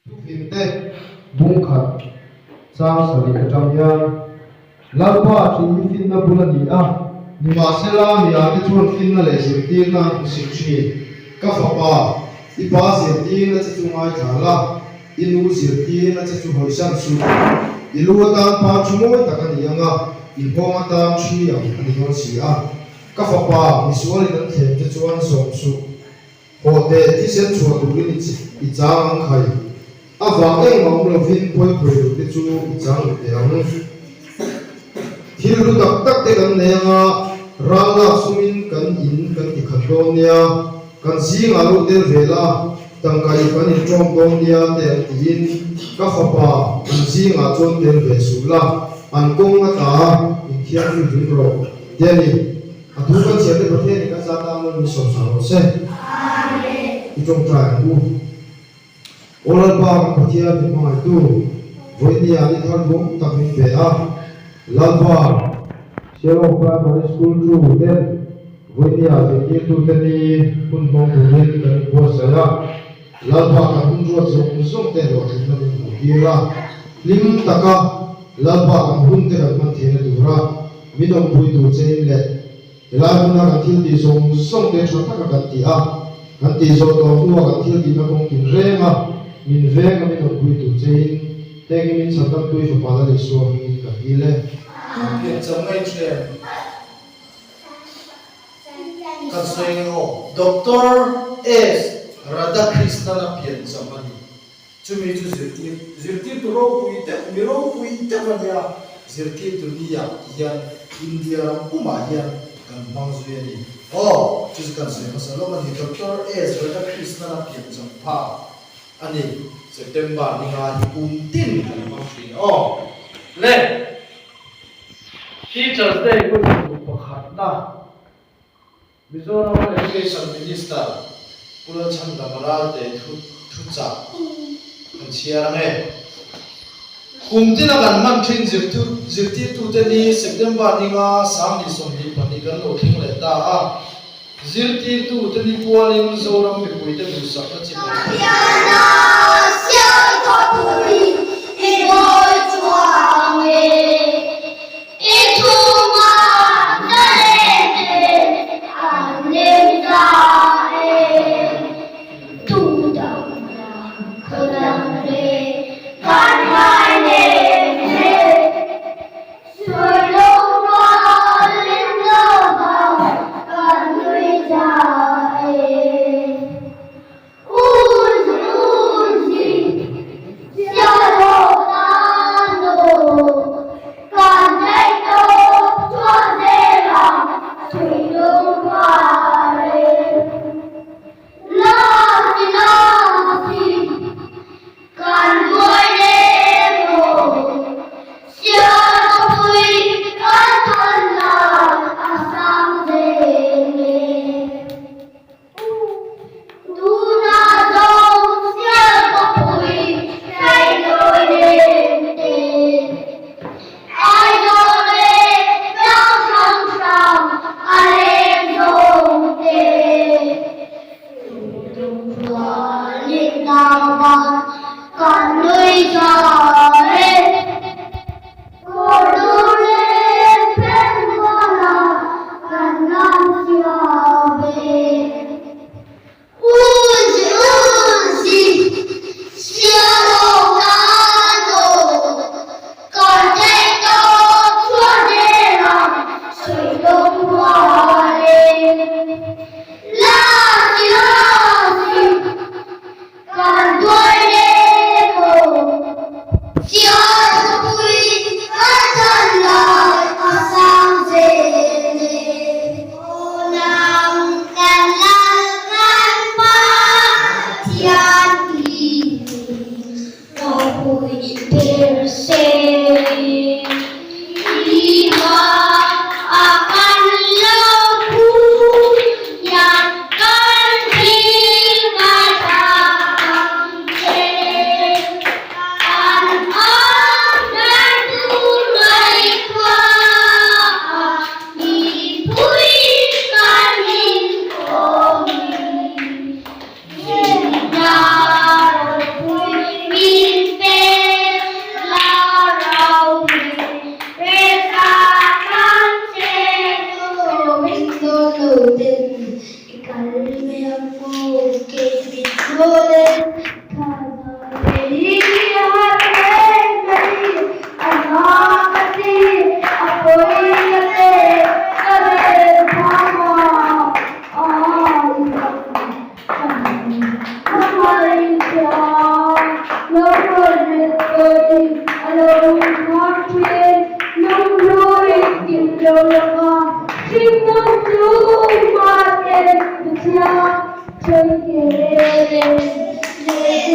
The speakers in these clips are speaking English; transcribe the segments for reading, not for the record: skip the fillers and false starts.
phim te bung khat sang sari ka tam ya lalpa thin fin na bula ni a ni ma sela mi a te chuan fin na le sim ti na sim chi ka fa pa I pa sim ti na chu ngai thala inu sim ti na chu hoi san su ilu ta pa chu mo ta ka ni anga I ho ta chi ya ni ho si a ka fa pa mi sual ni the te chuan som su ho te ti sen chu du ni I chang khai a va ke ngom lo fin poi poi te chu I chang te ang thil lu tak tak te kan ne nga rala sumin kan in kan ti khat do nia kan si nga lu del vela tang kai kan in chom do nia te in ka fa pa kan si nga chon del ve su la an kong nga ta in thian ri din ro te ni a thu kan che te pathe ni ka sa ta mo ni som sa ro se amen I chong tra ku oral pa ka pathia bi ma tu voi ni a ni thar bom tak ni be a lalpa Sialhawk Primary School through then Voinia the to the hmunawm to the Bosaya lalpa ka hunro song te ro thina ni hira lim taka lalpa ang hunte ka man thena dura minong pui tu chen le lalpa na ka thil ti song te thata ka kan ti a kan ti so to huwa kan thil ti na kong tin renga min venga minong pui tu chen tegi min satam tui fa pala le so min ka hile It's a major concerning Dr. S. Radhakrishnan Pian Samani. To me to Zirti to row with the Miro with the Vanya, Zirti to Nia, Yan, India, Puma, Yan, and Manzueli. Oh, just concerning Salomon, Dr. S. Radhakrishnan Pian Sampa. Ani, September, Nia, Tin, and Manzueli. Oh, let. Teachers Day Vawi. Mizoram Education Minister Pula Chanda Marate Tucha and Siarame. Kumtina and Mantrin Zirti to the September Niga, Sandi Sondi Panigan or King Leta. Zirti to the Nipualim Zoram with the Musaka.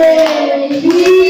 Thank you.